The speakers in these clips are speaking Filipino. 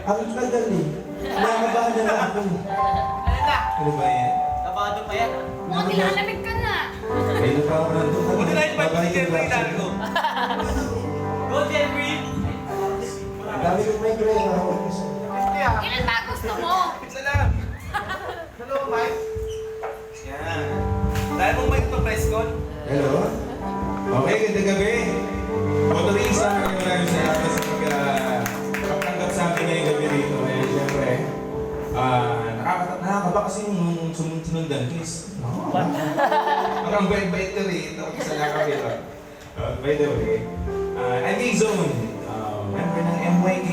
Ang tagal eh. Nakabahan na lang ako. Ano na? Ano ba yan? Kabado pa yan, ha? Mukhang nilalamig ka na. Ayun pa ako nandun. Buti na yung Babae pag-sige ko mo ba? yung ko. Go, Jeffrey! Ang dami kong may gray ako. Ilan ba gusto mo? Isa lang. Hello, Mike. Yan. Dahil mong may ito, press con. Hello? Okay, ganda gabi. Motorista, maraming salamat sa pagtanggap sa akin ngayong gabi rito. Eh, siyempre, nakakaba kasi yung sumundan, kiss. Parang bait-bait ka rito. Isa lang kami lang. By the way, I'm A-Zone. Member ng MYK.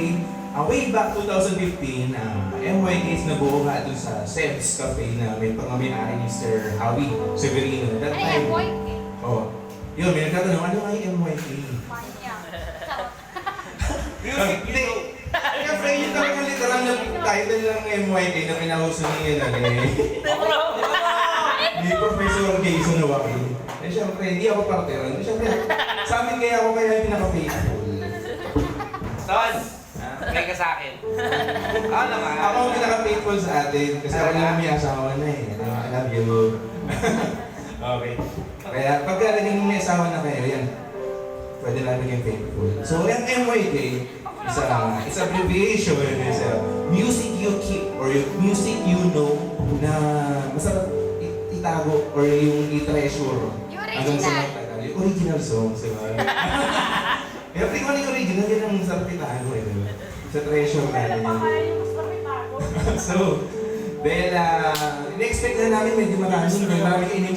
Way back 2015, MYK is nabuo nga dun sa Seb's Cafe na may pangamayari ni Mr. Howie Severino. That Ay, time, boy. oh, yun, may nagtatanong, ano nga yung MYK? Manya. Hindi. Siyempre, yun talaga literal na title ng MYK na pinauso niya lang eh. Hindi Professor Jason Nawaki. Eh, siyempre, hindi ako parte ron. Siyempre, sa amin kaya ako kaya pinaka-faithful. Son, play ka sa akin. Ako naman. Ako ang pinaka-faithful sa atin kasi ako naman may asawa na eh. I love you. Okay. Kaya pagka naging may asawa na kayo, yan. Pwede na naging faithful. So, yung MYK, it's abbreviation, it's a music you keep or yung music you know na masarap itago or yung i-treasure. Yung Hanggang sa original. magtagal. Yung original songs, diba? Kaya kung yung original, yan ang masarap itago eh, diba? Sa treasure natin yan. So, dahil in-expect na namin medyo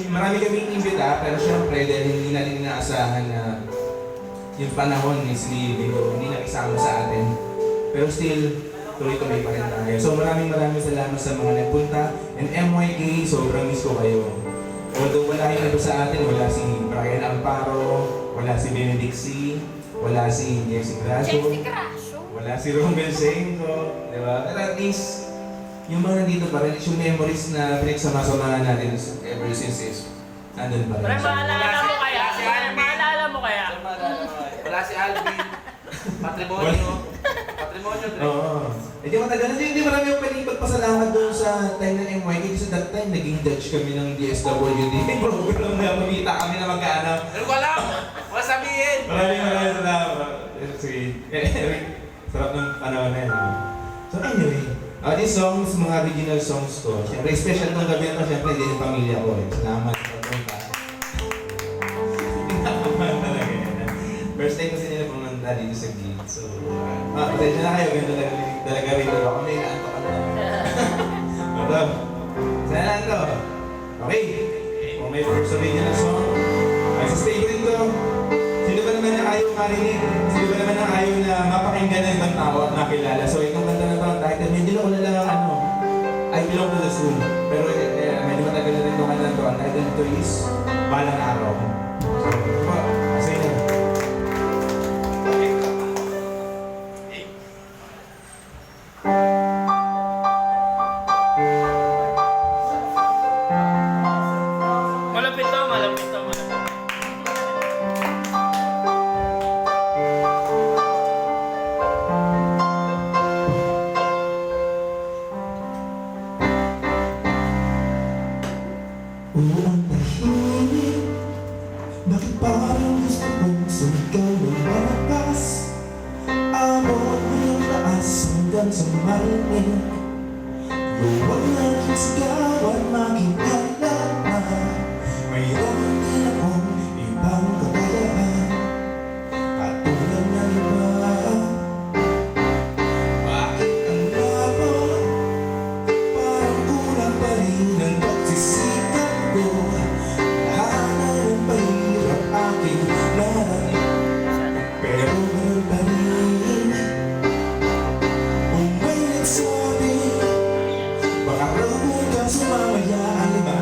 marami kaming imbita, pero syempre dahil hindi natin inaasahan na yung panahon is hindi nakisama sa atin. Pero still, tuloy-tuloy pa rin tayo. So maraming salamat sa mga nagpunta. And MYK, sobrang miss ko kayo. Although wala yung iba sa atin, wala si Brian Amparo, wala si Benedict C, wala si Jesse Gracio, Crasho. wala si Romel Senko, di ba? Pero at least, yung mga nandito pa rin, yung memories na pinagsama-samahan natin ever since is nandun pa rin. Pero maalala mo kaya? Si Alvin. Maalala mo kaya? Wala si Alvin. Patrimonyo. Patrimonyo, Dre. Oo. Eh di matagal na, hindi marami yung pwedeng ipagpasalamat doon sa time ng MYK kasi that time naging judge kami ng DSWD. Program na mamita kami na magkaanap. Ano ko alam? Wala sabihin. Maraming salamat. Sige. Eric, sarap ng panahon na yan. So anyway, these songs, mga original songs ko. Siyempre, special tong gabi na to, siyempre, hindi yung pamilya ko eh. Salamat sa pagpunta. Salamat talaga yan. First time kasi nila pumunta dito sa gig. So, pasensya na kayo, ganito talaga rin ako. Ako na inaanto ka na. Ito. Sana lang ito. Okay. Kung may first original song, ay sa stage rin to. Sino ba naman na ayaw marinig? Sino ba naman na ayaw na mapakinggan ng ibang tao at makilala? So itong kanta na ito, ang title, medyo ko na lang I Belong to the Soul. Pero medyo matagal na rin itong kanta na ito. Ang title nito is Balang Araw. So, kasi na. Malapit to, malapit to, malapit. Ang tahimik, bakit parang gusto kong sumigaw ng malakas? Abot mo yung taas hanggang sa marinig. Luwag na ng sigaw at makikala na mayroon din akong ibang kakayahan. Katulad ng iba, bakit ang labo? Parang kulang pa rin ang pagsisikap ko. Lahat na ng pahirap aking narating. Pero meron pa rin kung may nagsabi, baka raw huwag kang sumamaya. Ang iba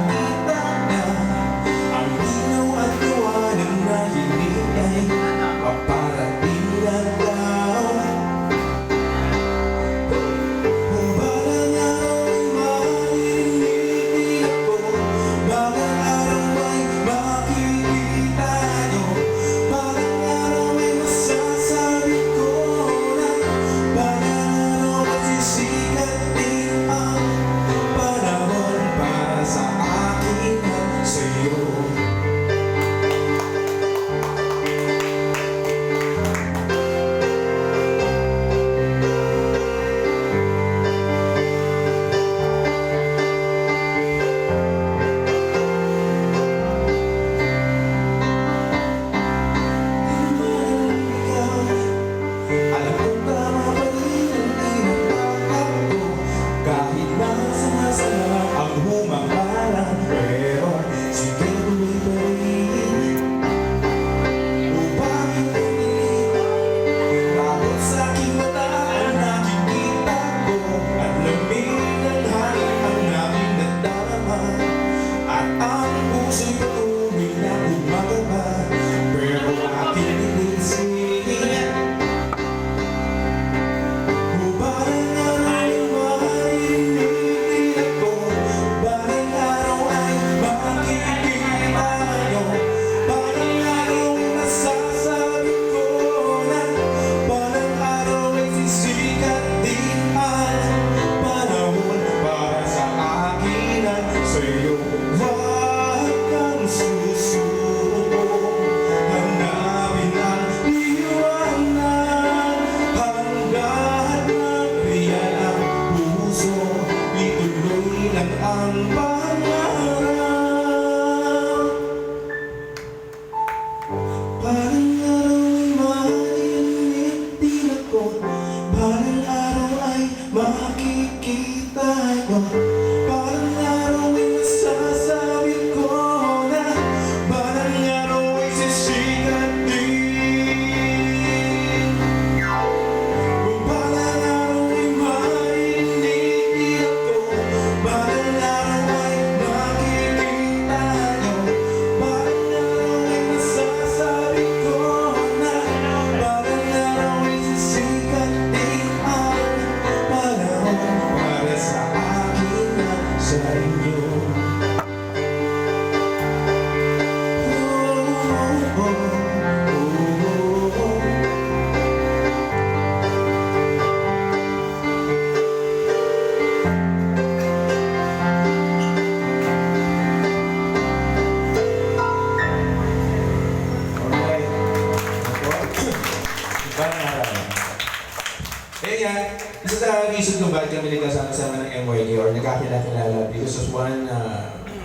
Eh nga, isa sa reason kung bakit kami nagkasama-sama ng MYK or nagkakilala because of one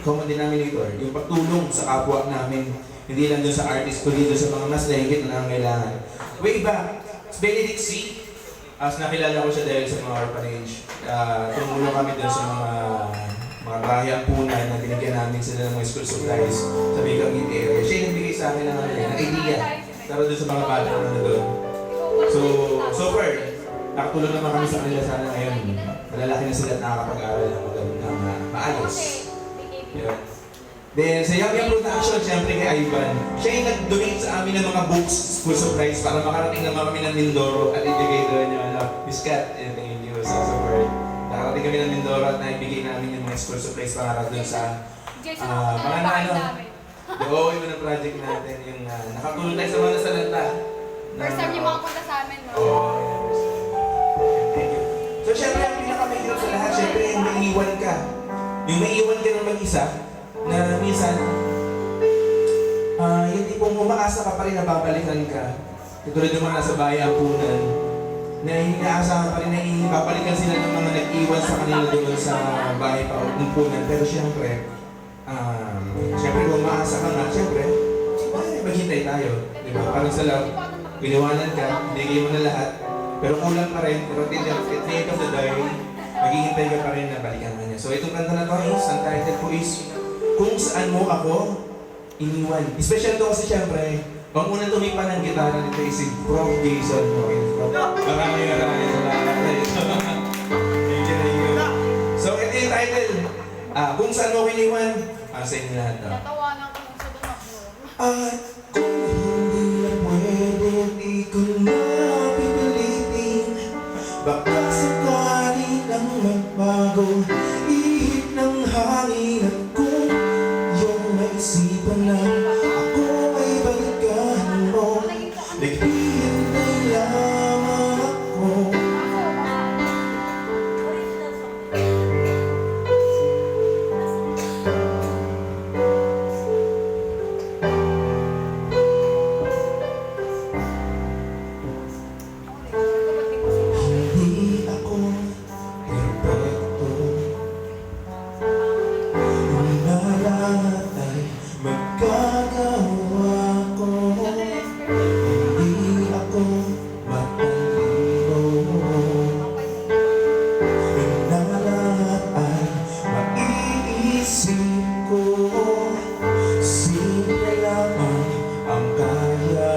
common denominator, yung pagtulong sa kapwa namin, hindi lang doon sa artist, kundi doon sa mga mas nahigit na nangangailangan. Way back, Benedict C. As nakilala ko siya dahil sa mga orphanage, tumulong kami doon sa mga bahay ampunan na binigyan namin sila ng mga school supplies sa Bicang area. Siya yung nagbigay sa akin ng idea para doon sa mga bata na doon. So far, nakatulong naman kami sa kanila sana ngayon. Malalaki na sila at nakakapag-aral ng magandang maayos. Yun. Then, sa Yum Yum Production, siyempre kay Ivan, siya yung nag-donate sa amin ng mga books, school supplies, para makarating naman kami ng Mindoro at ibigay doon yung Miss Kat, thank you so far. Nakarating kami ng Mindoro at naibigay namin yung mga school supplies para doon sa mga yung mo ng project natin, yung nakatulong tayo sa mga nasalanta. First time niyo makapunta sa amin, no? Thank you. So, syempre, ang pinakamahirap sa lahat, syempre, yung maiiwan ka. Yung maiiwan ka ng mag-isa, na minsan, yung tipong umaasa ka pa rin na babalikan ka. Katulad ng mga nasa bahay ampunan, na inaasahan pa rin na babalikan sila ng mga nag-iwan sa kanila doon sa bahay pa ampunan. Pero syempre, kung umaasa ka nga, syempre, maghintay tayo. Diba? Parang sa love, piniwanan ka, binigay mo na lahat, pero kulang pa rin, pero at the end of the day, maghihintay ka pa rin na balikan ka niya. So itong kanta na to is, ang title ko is, Kung Saan Mo Ako Iniwan. Special to kasi syempre, ang unang tumipa ng gitara nito is si Prof. Jason. Maraming salamat. Thank you. So ito yung title, Kung Saan Mo Ako Iniwan, para sa inyo lahat. Natawanan ko nung sa dumakbo. At kung hindi na pwede, di ko na pipilitin. Baka sakali lang magbago, ihip ng hangin. At kung iyong maisipan na ako ay balikan mo, naghihintay lamang ako. Hindi ako perfecto, na lahat ay magkagawa ko. Hindi ako matalino, na lahat ay maiisip ko. Simple lamang ang kaya,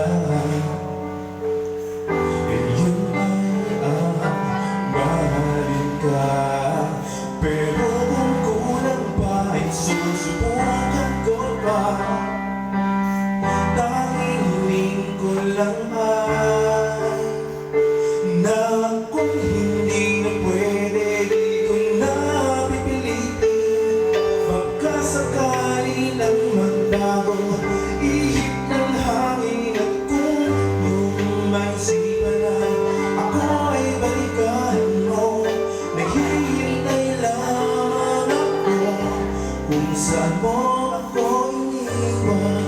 yun ay mahalin ka. Pero kung kulang pa ay susubukan ko pa. Tanging hiling ko lang ay na kung hindi na pwede, di ko na pipilitin. Baka sakali lang magbago, ihip ng hangin. At kung yung maisipan na ako ay balikan mo, naghihintay lamang ako. Kung saan mo ako iniwan.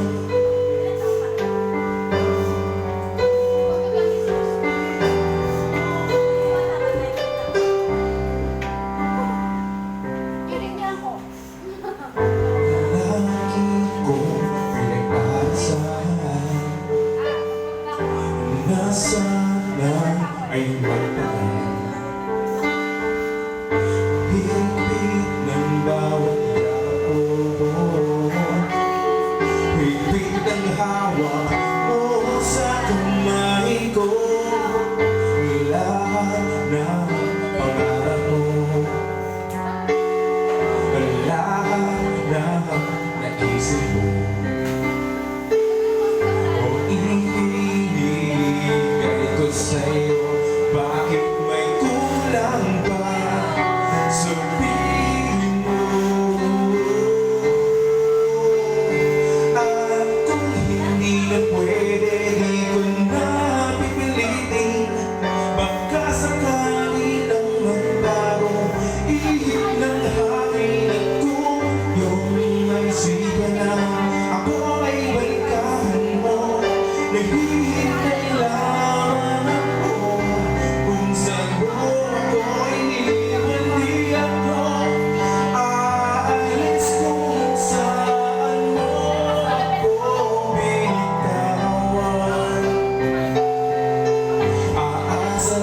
Hiling niya ako. Lagi kong pinag-aasahan na sana ay magtagal. Higpit ng bawat yakap ko, higpit ang hawak mo sa kamay ko. Lahat ng pangarap mo, lahat ng naisip mo, o ibigay ko sa'yo. Bakit may kulang pa? Sabihin mo. At kung hindi na pwede, di ko na pipilitin. Baka sakali lang magbago, ihip ng hangin. At kung yung maisipan na ako ay balikan mo, naghihintay lamang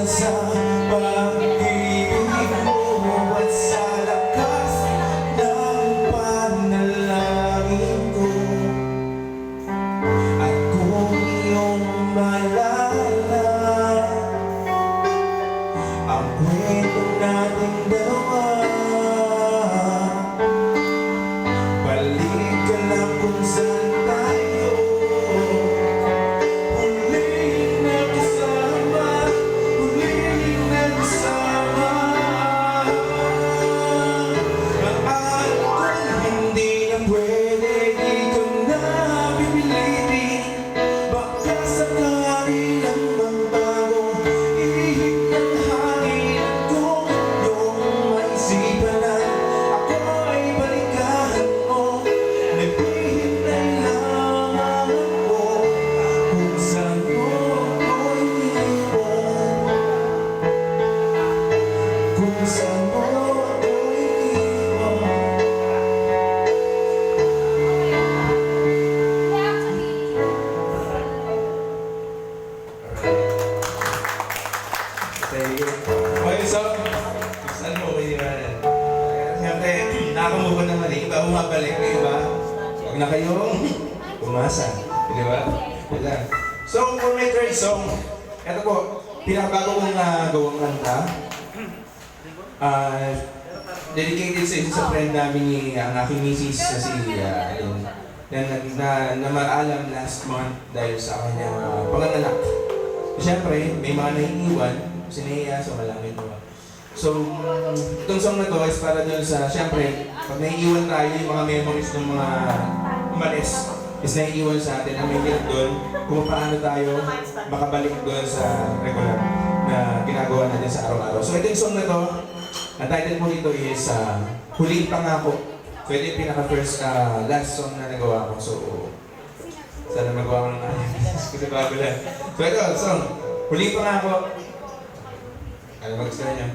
sa pag-ibig mo at sa lakas ng panalangin ko. At kung iyong maalala ang kwento nating dalawa, balik ka lang kung saan tayo huling nagkasama, huling nagsama. At kung hindi na pwede, di ko na pipilitin. Baka sakali lang magbago, ihip ng hangin kung iyong maisipan na ako ay balikan mo. Naghihintay lamang ako kung saan mo ko iniwan, kung saan mo ko iniwan. Thank you. Okay, so, saan mo ko iniwanan? Siyempre, nakakamove naman eh. Iba bumabalik na iba. Huwag na kayong umasa. Di ba? Wala. So, for my third song, ito po, pinakabago kong gawang kanta. Dedicated sa isa sa friend namin ni ang aking misis na si Alon, na maalam last month dahil sa kanyang panganganak. Siyempre, may mga naiiwan, sinaiya sa malangit mo. So, itong song na to is para dun sa, siyempre, pag naiiwan tayo, yung mga memories ng mga umalis is naiiwan sa atin. Ang may hirap dun, kung paano tayo makabalik dun sa regular na ginagawa natin sa araw-araw. So, ito yung song na to, ang title mo dito is Huling Pangako. So, ito yung pinaka-first, last song na nagawa ko. So, sana magawa ko ng kasi bago lang. So, ito, song, Huling Pangako. Ano mag-gusto niya?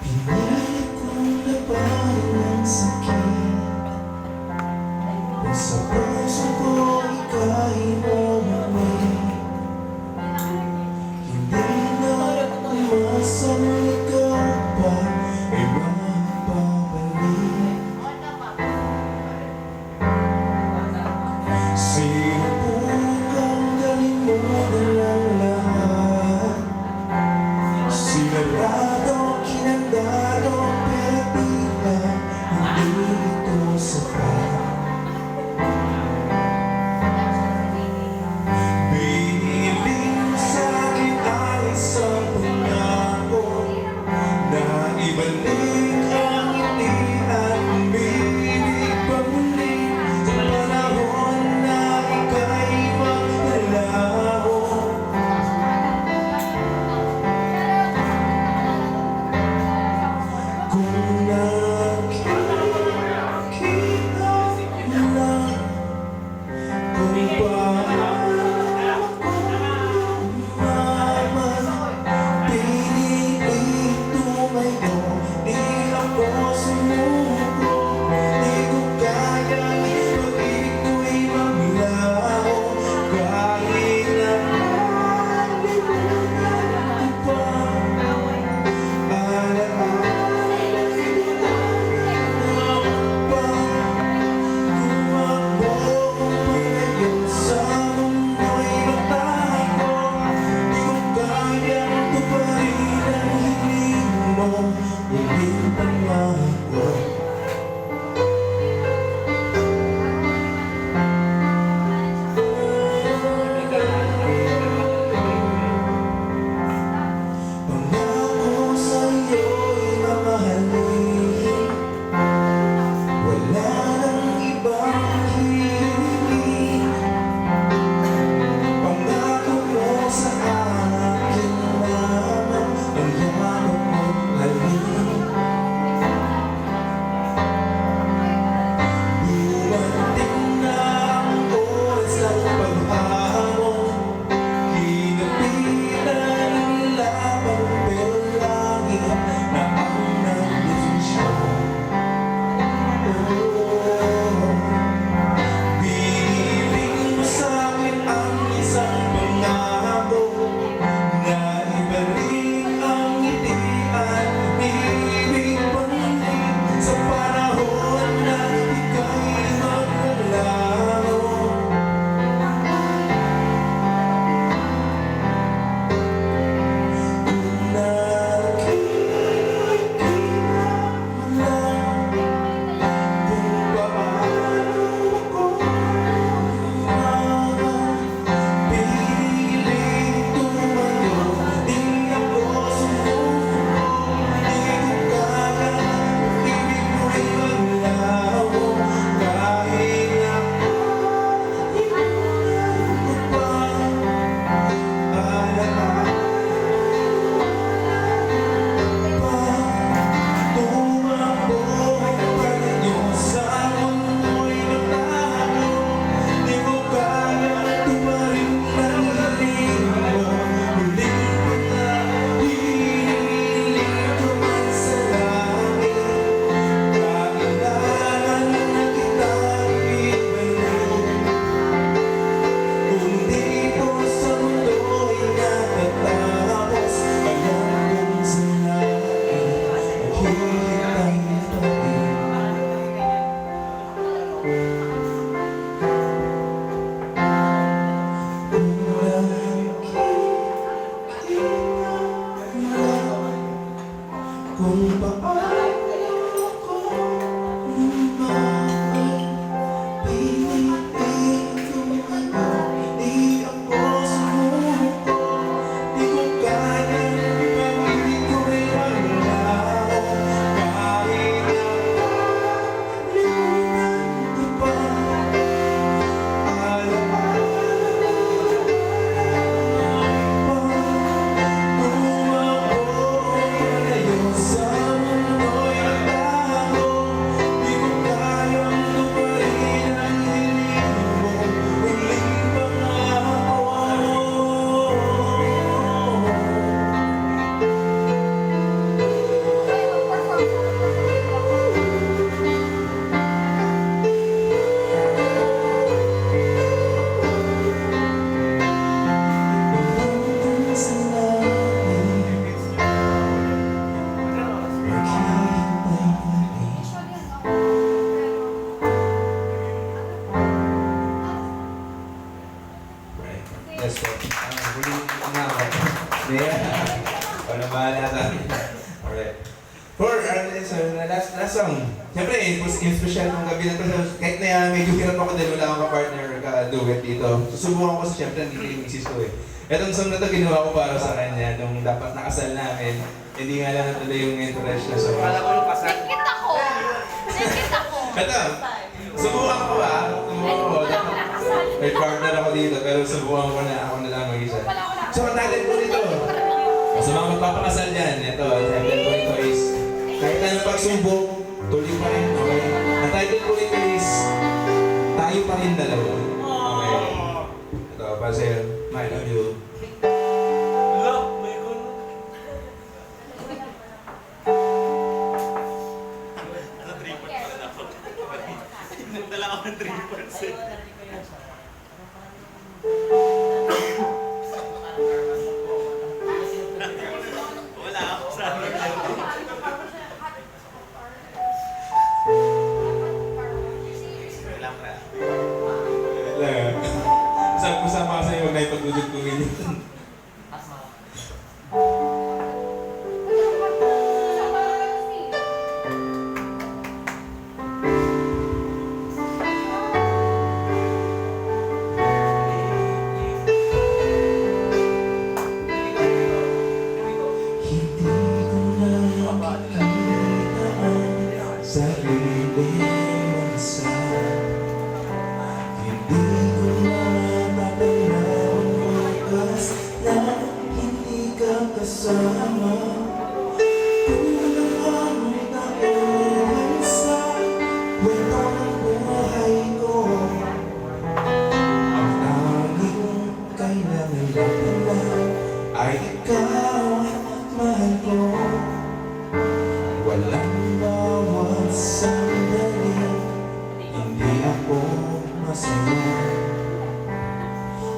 Pinili kong labanan ang sakit, sa puso ko ika'y umuwi. Hindi na umasang ikaw pa ay mapapalik. Sinubukang kalimutan ang lahat, sinarado, kinandado, pero tila hindi ito sapat. Biniling sa'kin ang isang pangako, kung paano ko lumaban. Pinitin ko ngayon, di ako sumuko. Di ko kaya, pag hindi ko rin wala. Kahit lunan ko pa, yes po. Yeah. Wala bahala sa akin. Alright. For our last song. Siyempre, yung special ng gabi na to. Kahit na medyo hirap ako dahil wala akong ka-partner ka-duet dito. Susubukan ko kasi siyempre nandito yung misis ko eh. Etong song na to ginawa ko para sa kanya nung dapat nakasal namin. Hindi nga lang natuloy yung interest na song. Wala ko yung kasal. Nagkit ako. Nagkit ako. Ito, subukan ko ba? Subukan ko. Wala ko nakasal. May partner ako dito pero subukan ko na ako na lang mag-isa. Wala ko nakasal. So, ang talent ko dito. Sa mga magpapakasal dyan, ito, ang title ko ito is kahit anong pagsubok, tuloy pa rin, okay? Ang title ko ito is Tayo Pa Rin Dalawa. Okay. Ito, Pasel, I love you. Look, may gulo. Ano, 3 points pa rin ako. Nagdala ako ng 3 points eh. Wala ako sa akin. Wala ka. Sabi ko sama sa'yo, huwag na ipagdudugtungin yun. Hindi ko na makikita sarili mag-isa. Hindi ko na matanaw ang bukas na hindi ka kasama. Kulang ang taon sa kwento ng buhay ko. Ang tanging kailangan lang ay ikaw, mahal ko. Walang bawat sandali, hindi ako masaya.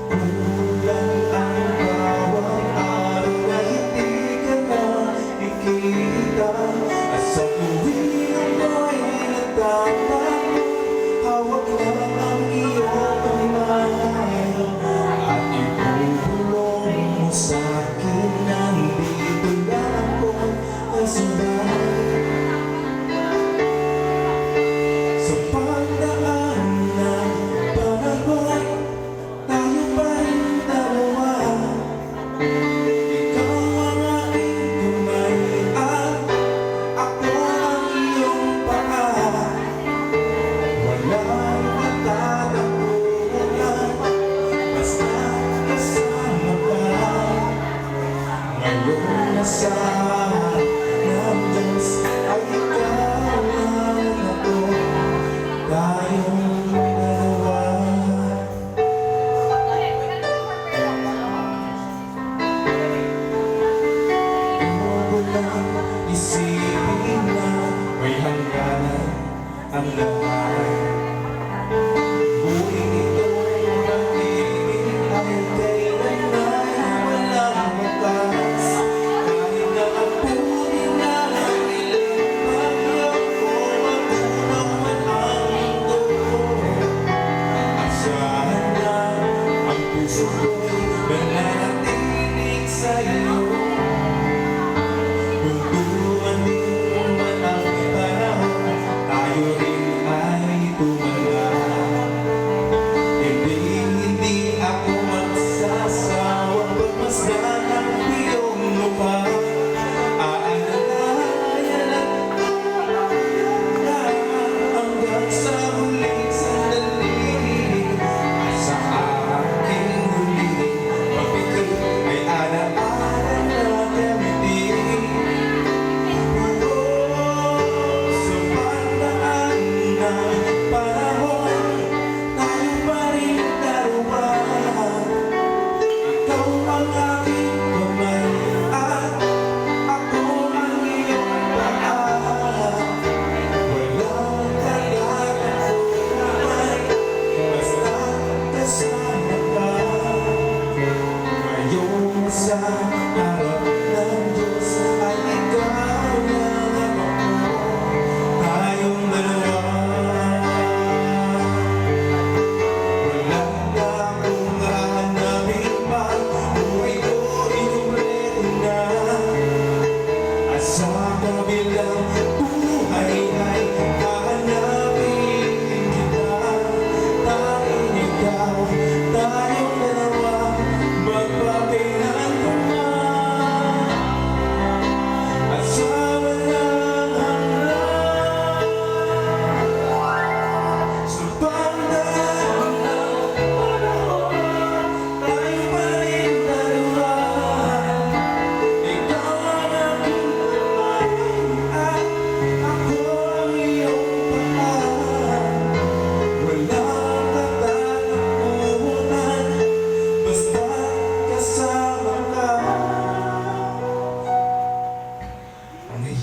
Kulang ang bawat araw na hindi ka na ikita. At sa tuwing ako'y nagtatanong, hawak lang ang iyong kamay. At ibubulong mo sa'kin, nandito lang ako kasabay. Sa pagdaan ng panahon, tayo pa rin dalawa. Ikaw ang aking kamay at ako ang iyong paa. Walang katatapunan, basta kasama ka. Ngayon nasa ng Diyos ay ikaw lang ako. Tayong dalawa. Huwag lang isipin na may hangganan ang lahat. Buhay itong pag-ibig ay kailan ay walang wakas. Kahit na ang puno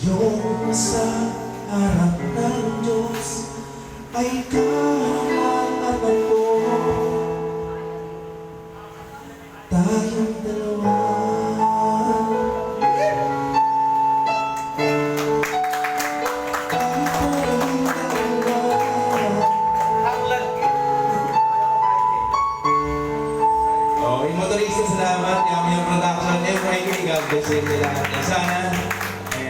Ngayon sa harap ng Diyos ay kailangan ko tayong dalawa. Tayong dalawa. Hanglag. Okay, motorista, salamat. Yung production, FYK, God bless you sa lahat. Sana,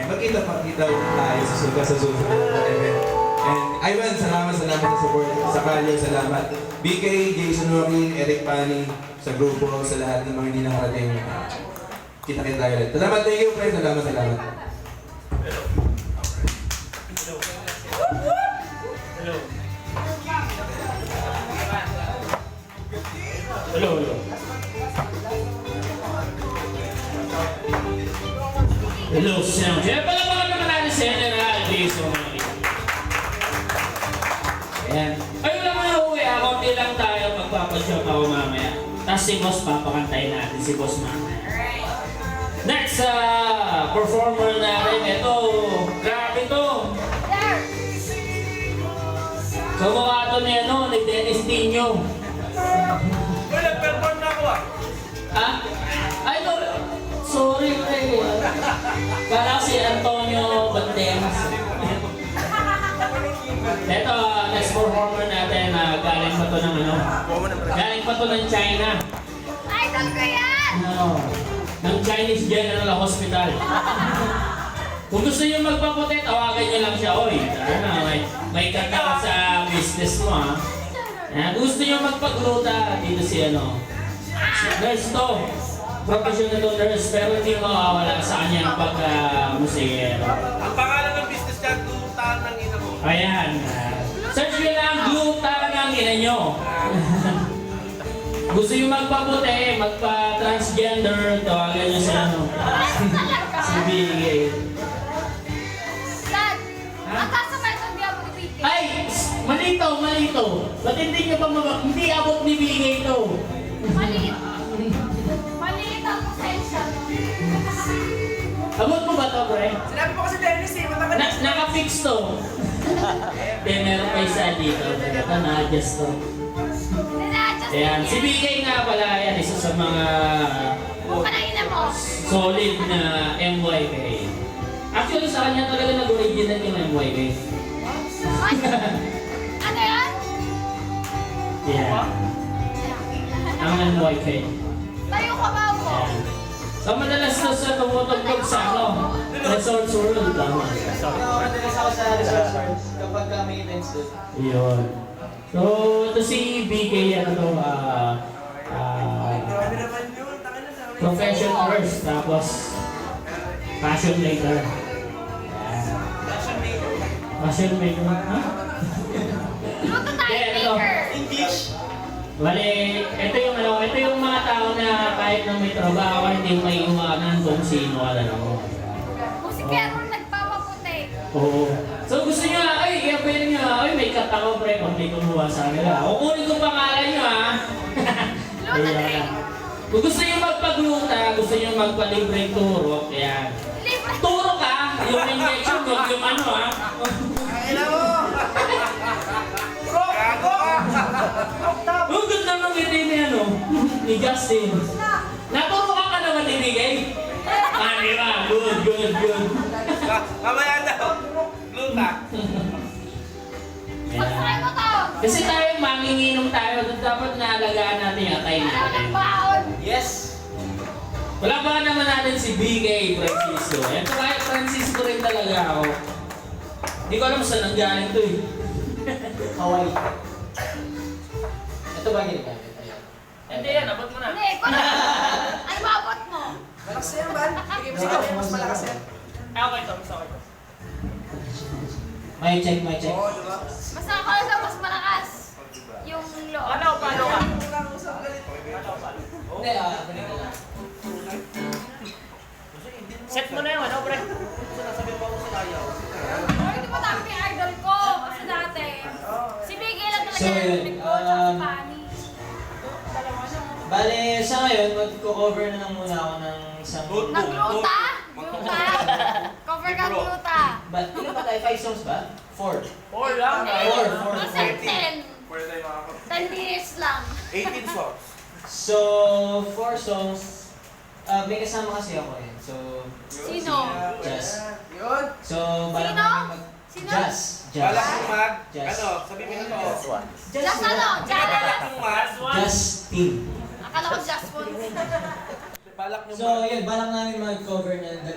magkita-pakita ulit tayo sa susunod na event. And Ivan, salamat sa support. Sa Kalyo, salamat. BK, Jason Joaquin, Eric Pani, sa grupo, sa lahat ng mga hindi nakarating. Kita-kita tayo ulit. Salamat, thank you, friends. Salamat. Hello. Hello, sound. Kaya pala mga naman natin sa General Jason. Ayan. Ayun naman na uwi. Konti lang tayo. Magpapashop ako mamaya. Tapos si boss, papakantayin natin si boss mamaya. Next performer natin. Ito. Grabe to. Gumawa to ni Dennis Dino. Uy, nag-perform na ako ah. Ha? Ay, no. Sorry, pre. Kala si Antonio Banderas. Ito, next performer natin, galing pa to ng ano? Galing pa to ng China. Idol ko yan! Ano? Ng Chinese General Hospital. Kung gusto niyo magpaputi, tawagan niyo lang siya. Oy, ano, may kata sa business mo, ha? Gusto niyo magpagluta, dito si ano? Nurse to. Professional to nurse, pero hindi mawawala sa kanya ang pagka-musikero. Ang pangalan ng business niya, Glutan ng ina mo. Ayan. Search nyo lang, gluta ng ina nyo. Gusto nyo magpaputi, magpa-transgender, tawagan nyo sa ano. Si Bigay. Dad, ang kasama ito hindi ako ibigay. Ay! Malito. Ba't hindi nyo pa hindi abot ni Bigay to? Maliit. Maliit ang pasensya mo. Abot mo ba to, pre? Sinabi po kasi Dennis eh, matanggal. Naka-fix to. Then meron pa isa dito. Ito na-adjust to. Nila-adjust Ayan. din Si yan. Bigay nga pala, yan, isa sa mga Mukha na ina mo. solid na MYK. Actually, sa kanya talaga nag-original yung MYK. Ay, ano yan? Yeah. Ang MYK. Tayo ka ba mo? Ayan. So, madalas na siya tumutugtog sa ano, Resorts World. Tama. Madalas ako sa Resort World kapag may events doon. Yun. So, ito si BK, ano to, Grabe naman yun, tangin na sa profession first, tapos passion later. Ayan. Passion maker. Ha? Luto tayo, Yeah, ito. maker. English. Bale, ito yung mga tao na kahit na may trabaho, hindi may iwanan kung sino ka lang ako. Musikero nagpapaputi. Oo. So gusto nyo, ay, kaya pwede nyo, ay, may cut ako, pre, kung may kumuha sa kanila. Kukunin ko pangalan nyo, ha? Luto drink. Kung gusto nyo magpagluta, gusto nyo magpalibreng turo, yan. Libre. Turo ka, yung injection, huwag yung ano, ha? Kailan mo? Gago ka! Ang ganda ng ngiti ni ano, ni Justin. Naturo ka naman ni Bigay. Di ba? Good. Mamaya daw. Gluta. Magsakay mo to. Kasi tayo, manginginom tayo, dapat naalagaan natin yung atay Ano natin. ng baon? Yes! Wala ba naman natin si BK Francisco? Ito kahit Francisco rin talaga ako. Hindi ko alam saan nanggaling to eh. Hawaii. Ito ba ginagamit? Ayan. Hindi yan, abot mo na. Hindi, ko na. Ay, mabot mo. Malakas yan, man. Bigay mo sa kanya, mas malakas yan. Okay to, okay to. Mic check. Oo, diba? Mas nakakalaga, mas malakas. Yung loob. Paano ka? Hindi, ganito lang. Set mo na yung ano, pre. Hindi mo tama yung idol ko. Kasi dati, si Bigay lang talaga So, yung yun, narinig ko, tsaka si Fanny. Bale, sa ngayon, magko-cover na lang muna ako ng isang... Nagluta? Gluta? Cover ka gluta. Ilan ba tayo? 5 songs ba? 4. 4 lang. Kasi 10. Pwede tayo makakapag. 10 minutes lang. 18 songs. So, 4 songs. May kasama kasi ako eh. So, Sino? Jazz. Yun. So, balak Sino? namin mag... Sino? Jazz. Balak mong mag, Jazz. ano, sabihin mo na to. Just ano? Balak mong mag, Jazz team. Akala ko just one. balak mong So, yun, balak namin mag-cover ng 2